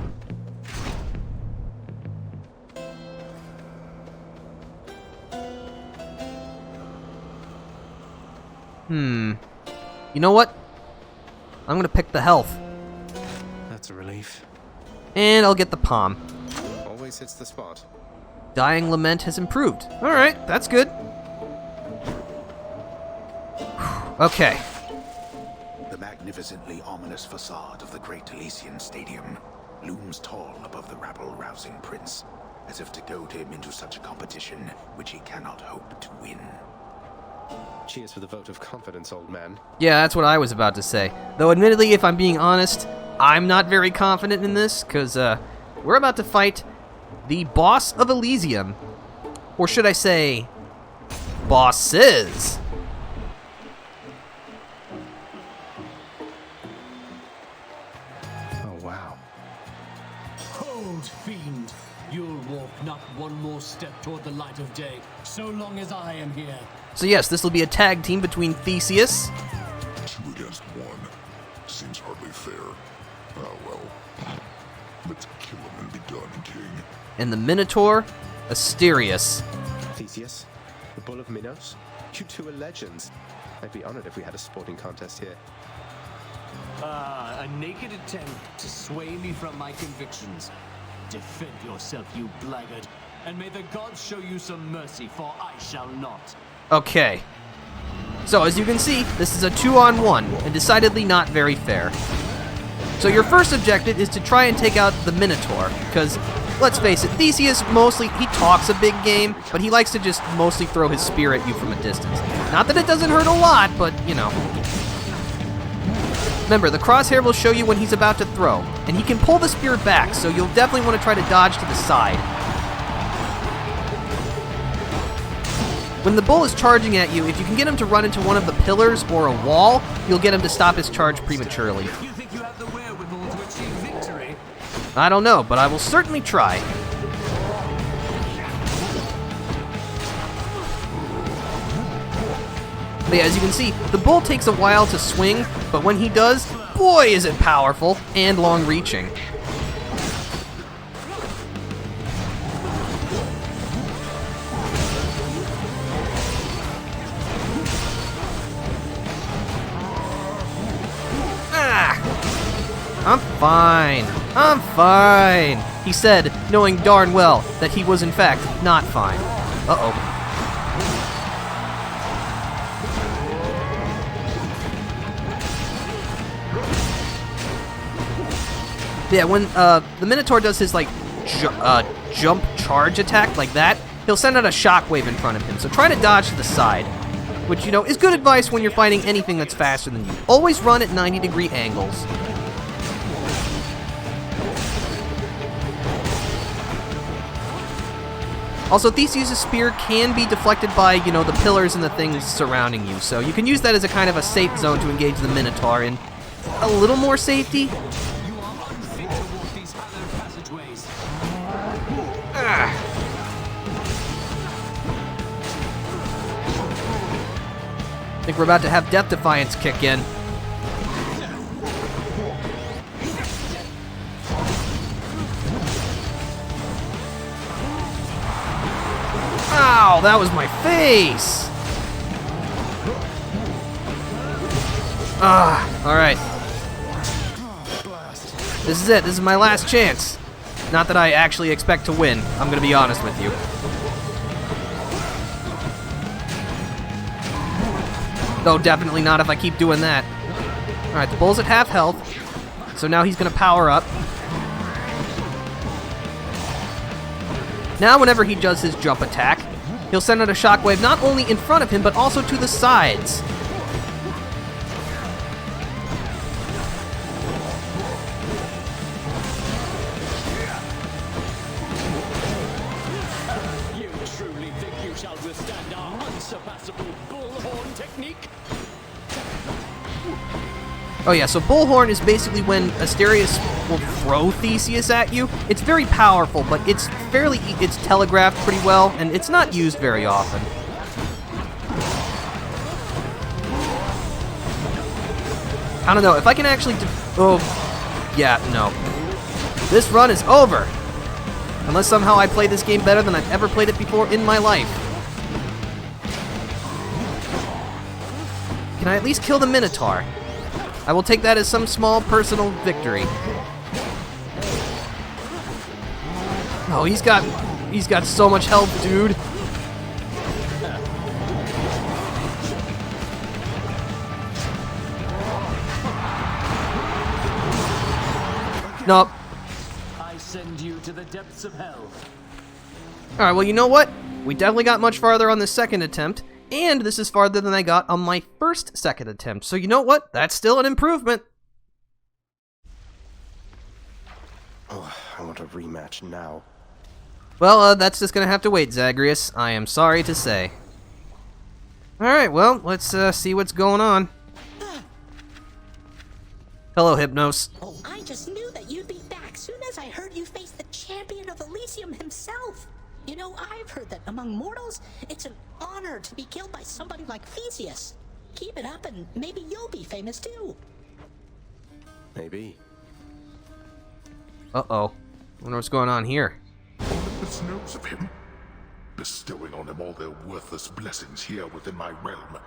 Speaker 1: You know what? I'm gonna pick the health.
Speaker 2: That's a relief.
Speaker 1: And I'll get the palm.
Speaker 8: Always hits the spot.
Speaker 1: Dying Lament has improved. Alright, that's good. Okay.
Speaker 5: The magnificently ominous facade of the great Elysian Stadium looms tall above the rabble-rousing prince, as if to goad him into such a competition which he cannot hope to win.
Speaker 8: Cheers for the vote of confidence, old man.
Speaker 1: Yeah, that's what I was about to say. Though admittedly, if I'm being honest, I'm not very confident in this, because we're about to fight the boss of Elysium. Or should I say, bosses.
Speaker 2: Oh, wow.
Speaker 9: Hold, fiend! You'll walk not one more step toward the light of day, so long as I am here.
Speaker 1: So yes, this will be a tag team between Theseus.
Speaker 3: 2 against 1. Seems hardly fair. Ah, well. Let's kill him and be done, King.
Speaker 1: And the Minotaur, Asterius.
Speaker 8: Theseus, the Bull of Minos, you two are legends. I'd be honored if we had a sporting contest here.
Speaker 9: A naked attempt to sway me from my convictions. Defend yourself, you blackguard, and may the gods show you some mercy, for I shall not.
Speaker 1: Okay. So as you can see, this is a 2-on-1, and decidedly not very fair. So your first objective is to try and take out the Minotaur, because, let's face it, Theseus mostly, he talks a big game, but he likes to just mostly throw his spear at you from a distance. Not that it doesn't hurt a lot, but, you know. Remember, the crosshair will show you when he's about to throw, and he can pull the spear back, so you'll definitely want to try to dodge to the side. When the bull is charging at you, if you can get him to run into one of the pillars or a wall, you'll get him to stop his charge prematurely.
Speaker 9: You think you have the wherewithal to achieve victory?
Speaker 1: I don't know, but I will certainly try. But yeah, as you can see, the bull takes a while to swing, but when he does, boy is it powerful and long-reaching. I'm fine. I'm fine, he said, knowing darn well that he was in fact not fine. Uh-oh. Yeah, when the Minotaur does his, like, jump charge attack like that, he'll send out a shockwave in front of him, so try to dodge to the side. Which, you know, is good advice when you're fighting anything that's faster than you. Always run at 90-degree angles. Also, Theseus' spear can be deflected by, you know, the pillars and the things surrounding you, so you can use that as a kind of a safe zone to engage the Minotaur in a little more safety. I think we're about to have Death Defiance kick in. Ow, that was my face! Alright. This is it. This is my last chance. Not that I actually expect to win. I'm gonna be honest with you. Though definitely not if I keep doing that. Alright, the bull's at half health. So now he's gonna power up. Now whenever he does his jump attack, he'll send out a shockwave not only in front of him, but also to the sides.
Speaker 9: You truly think you shall withstand our unsurpassable bullhorn technique?
Speaker 1: Oh yeah, so Bullhorn is basically when Asterius will throw Theseus at you. It's very powerful, but it's telegraphed pretty well, and it's not used very often. I don't know, if I can actually yeah, no. This run is over! Unless somehow I play this game better than I've ever played it before in my life. Can I at least kill the Minotaur? I will take that as some small personal victory. Oh, he's got so much health, dude. Nope.
Speaker 9: I send you to the depths of hell.
Speaker 1: Alright, well, you know what? We definitely got much farther on the second attempt, And this is farther than I got on my second attempt. So you know what? That's still an improvement.
Speaker 8: Oh, I want a rematch now.
Speaker 1: Well, that's just gonna have to wait, Zagreus. I am sorry to say. Alright, well, let's see what's going on. Hello, Hypnos.
Speaker 10: Oh, I just knew that you'd be back soon as I heard you face the champion of Elysium himself. You know, I've heard that among mortals, it's an honor to be killed by somebody like Theseus. Keep it up and maybe you'll be famous too.
Speaker 8: Maybe.
Speaker 1: Uh-oh. Wonder what's going on here.
Speaker 3: Olympus knows of him, bestowing on him all their worthless blessings here within my realm.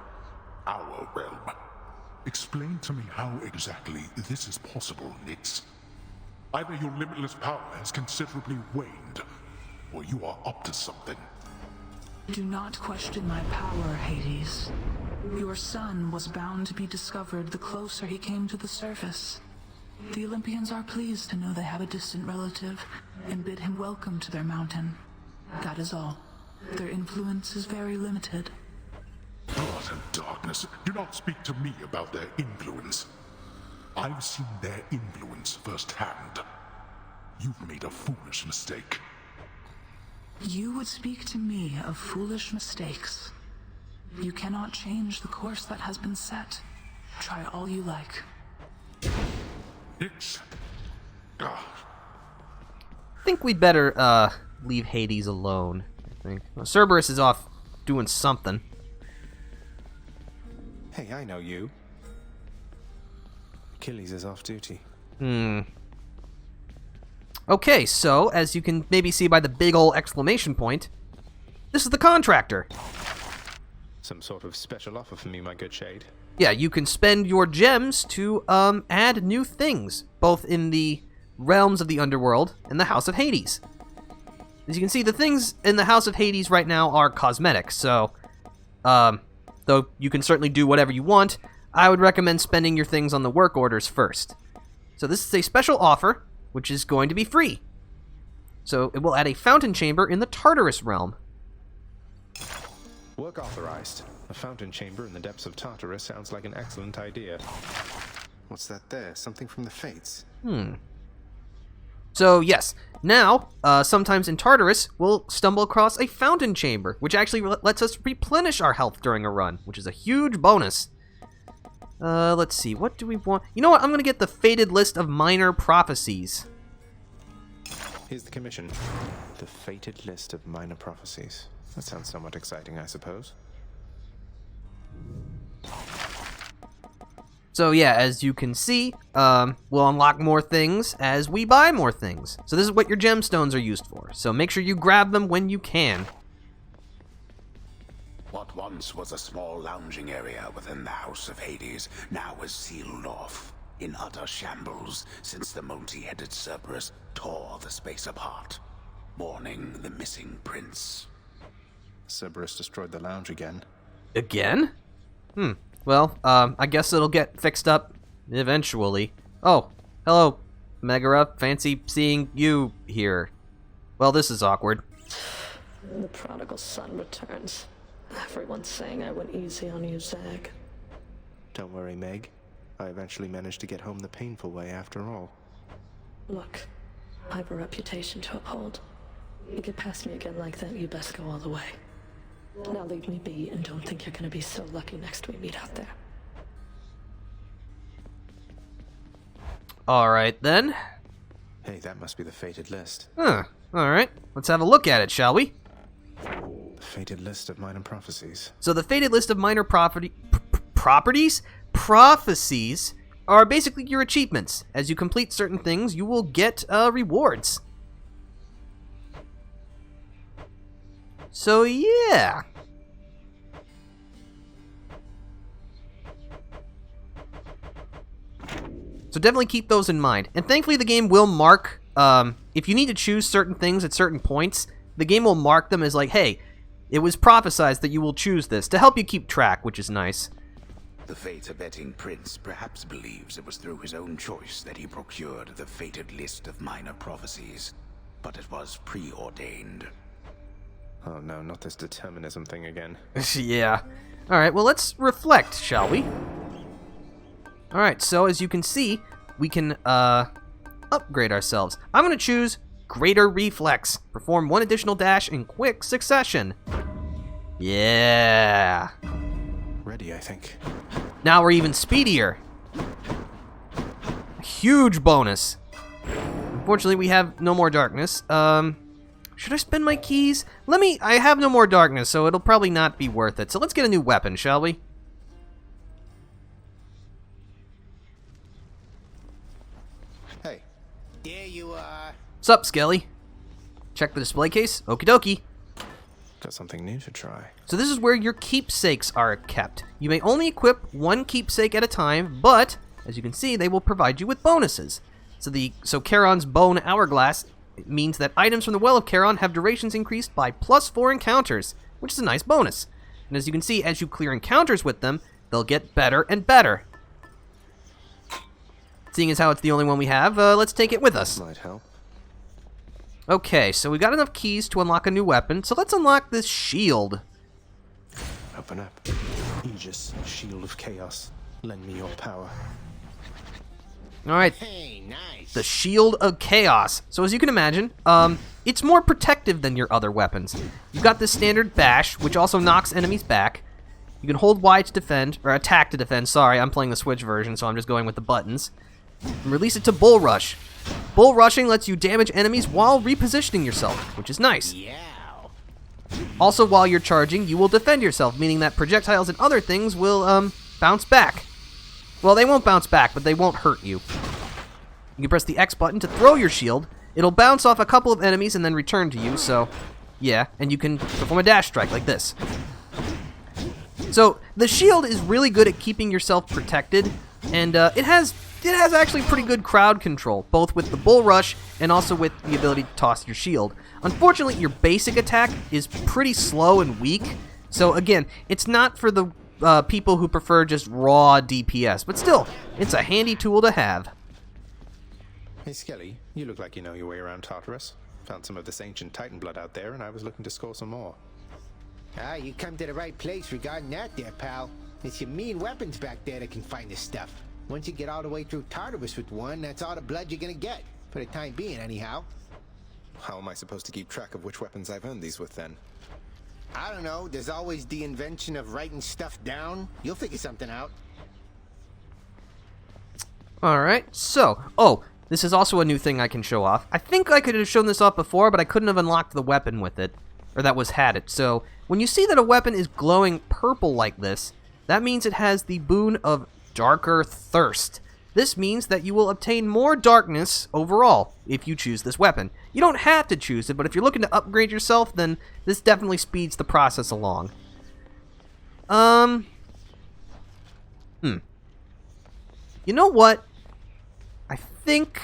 Speaker 3: Our realm. Explain to me how exactly this is possible, Nyx. Either your limitless power has considerably waned, or you are up to something.
Speaker 7: Do not question my power, Hades. Your son was bound to be discovered the closer he came to the surface. The Olympians are pleased to know they have a distant relative and bid him welcome to their mountain. That is all. Their influence is very limited.
Speaker 3: Blood and darkness. Do not speak to me about their influence. I've seen their influence firsthand. You've made a foolish mistake.
Speaker 7: You would speak to me of foolish mistakes. You cannot change the course that has been set. Try all you like.
Speaker 3: Nyx.
Speaker 1: I think we'd better, leave Hades alone, I think. Well, Cerberus is off doing something.
Speaker 2: Hey, I know you. Achilles is off duty.
Speaker 1: Okay, so, as you can maybe see by the big ol' exclamation point, this is the contractor.
Speaker 8: Some sort of special offer for me, my good shade.
Speaker 1: Yeah, you can spend your gems to, add new things, both in the realms of the Underworld and the House of Hades. As you can see, the things in the House of Hades right now are cosmetic, so, though you can certainly do whatever you want, I would recommend spending your things on the work orders first. So this is a special offer, which is going to be free. So it will add a fountain chamber in the Tartarus realm.
Speaker 8: Work authorized. A fountain chamber in the depths of Tartarus sounds like an excellent idea.
Speaker 2: What's that there? Something from the Fates?
Speaker 1: So yes, now, sometimes in Tartarus, we'll stumble across a fountain chamber, which actually lets us replenish our health during a run, which is a huge bonus. Let's see, what do we want? You know what, I'm gonna get the Fated List of Minor Prophecies.
Speaker 8: Here's the commission. The Fated List of Minor Prophecies. That sounds somewhat exciting, I suppose.
Speaker 1: So yeah, as you can see, we'll unlock more things as we buy more things. So this is what your gemstones are used for. So make sure you grab them when you can.
Speaker 5: What once was a small lounging area within the House of Hades now is sealed off, in utter shambles, since the multi-headed Cerberus tore the space apart, mourning the missing prince.
Speaker 2: Cerberus destroyed the lounge again.
Speaker 1: Again? Well, I guess it'll get fixed up eventually. Oh, hello, Megara. Fancy seeing you here. Well, this is awkward.
Speaker 11: The prodigal son returns. Everyone's saying I went easy on you, Zag.
Speaker 8: Don't worry, Meg. I eventually managed to get home the painful way after all.
Speaker 11: Look, I have a reputation to uphold. You get past me again like that, you best go all the way. Now leave me be and don't think you're gonna be so lucky next we meet out there.
Speaker 1: Alright then.
Speaker 8: Hey, that must be the Fated List.
Speaker 1: Huh. Alright, let's have a look at it, shall we?
Speaker 8: The Fated List of Minor Prophecies.
Speaker 1: So the Fated List of Minor Prophecies are basically your achievements. As you complete certain things, you will get rewards. So yeah. So definitely keep those in mind. And thankfully the game will mark, if you need to choose certain things at certain points, the game will mark them as like, hey, it was prophesized that you will choose this, to help you keep track, which is nice.
Speaker 5: The fate-abetting prince perhaps believes it was through his own choice that he procured the fated list of minor prophecies, but it was preordained.
Speaker 8: Oh no, not this determinism thing again.
Speaker 1: Yeah. Alright, well let's reflect, shall we? Alright, so as you can see, we can upgrade ourselves. I'm going to choose Greater Reflex. Perform 1 additional dash in quick succession. Yeah.
Speaker 2: Ready, I think.
Speaker 1: Now we're even speedier. Huge bonus. Unfortunately, we have no more darkness. Should I spend my keys? I have no more darkness, so it'll probably not be worth it. So let's get a new weapon, shall we?
Speaker 5: Hey, there you are.
Speaker 1: Sup, Skelly? Check the display case. Okie dokie.
Speaker 2: Got something new to try.
Speaker 1: So this is where your keepsakes are kept. You may only equip 1 keepsake at a time, but as you can see, they will provide you with bonuses. So Charon's Bone Hourglass means that items from the Well of Charon have durations increased by +4 encounters, which is a nice bonus. And as you can see, as you clear encounters with them, they'll get better and better. Seeing as how it's the only one we have, let's take it with us.
Speaker 2: Might help.
Speaker 1: Okay, so we got enough keys to unlock a new weapon, so let's unlock this shield.
Speaker 2: Open up. Aegis, Shield of Chaos. Lend me your power.
Speaker 1: Alright,
Speaker 5: Hey, nice.
Speaker 1: the Shield of Chaos. So as you can imagine, it's more protective than your other weapons. You've got this standard bash, which also knocks enemies back. You can hold Y to defend, or attack to defend, sorry, I'm playing the Switch version, so I'm just going with the buttons. And release it to Bull Rush. Bull Rushing lets you damage enemies while repositioning yourself, which is nice.
Speaker 5: Yeah.
Speaker 1: Also, while you're charging, you will defend yourself, meaning that projectiles and other things will, bounce back. Well, they won't bounce back, but they won't hurt you. You can press the X button to throw your shield. It'll bounce off a couple of enemies and then return to you, so yeah, and you can perform a dash strike like this. So, the shield is really good at keeping yourself protected, and it has actually pretty good crowd control, both with the Bull Rush and also with the ability to toss your shield. Unfortunately, your basic attack is pretty slow and weak, so again, it's not for the people who prefer just raw DPS, but still, it's a handy tool to have.
Speaker 8: Hey Skelly, you look like you know your way around Tartarus. Found some of this ancient Titan blood out there, and I was looking to score some more.
Speaker 5: Ah, you come to the right place regarding that there, pal. It's your mean weapons back there that can find this stuff. Once you get all the way through Tartarus with one, that's all the blood you're gonna get. For the time being, anyhow.
Speaker 8: How am I supposed to keep track of which weapons I've earned these with, then?
Speaker 5: I don't know, there's always the invention of writing stuff down. You'll figure something out.
Speaker 1: Alright, so, this is also a new thing I can show off. I think I could have shown this off before, but I couldn't have unlocked the weapon with it. Or that had it. So, when you see that a weapon is glowing purple like this, that means it has the boon of Darker Thirst. This means that you will obtain more darkness overall if you choose this weapon. You don't have to choose it, but if you're looking to upgrade yourself, then this definitely speeds the process along. You know what? I think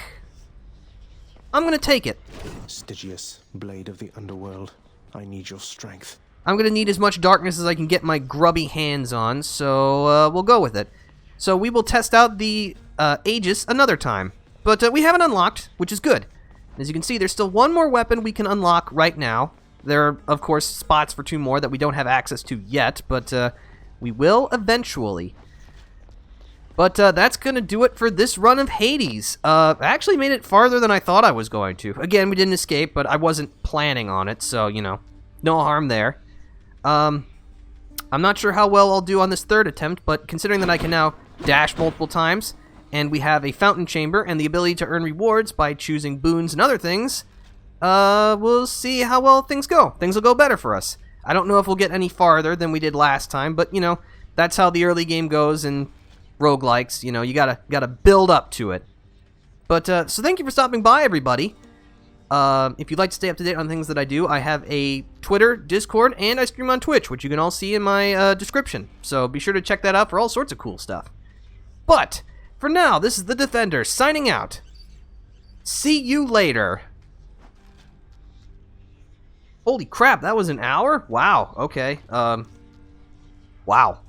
Speaker 1: I'm gonna take it.
Speaker 2: Stygius, Blade of the Underworld. I need your strength.
Speaker 1: I'm gonna need as much darkness as I can get my grubby hands on, so we'll go with it. So we will test out the Aegis another time. But we haven't unlocked, which is good. As you can see, there's still one more weapon we can unlock right now. There are, of course, spots for 2 more that we don't have access to yet, but we will eventually. But that's going to do it for this run of Hades. I actually made it farther than I thought I was going to. Again, we didn't escape, but I wasn't planning on it, so, you know, no harm there. I'm not sure how well I'll do on this 3rd attempt, but considering that I can now dash multiple times, and we have a fountain chamber and the ability to earn rewards by choosing boons and other things, we'll see how well things go. Things will go better for us. I don't know if we'll get any farther than we did last time, but, you know, that's how the early game goes in roguelikes. You know, you gotta build up to it. But, so thank you for stopping by, everybody. If you'd like to stay up to date on things that I do, I have a Twitter, Discord, and I stream on Twitch, which you can all see in my description. So be sure to check that out for all sorts of cool stuff. But, for now, this is the Defender, signing out. See you later. Holy crap, that was an hour? Wow, okay. Wow.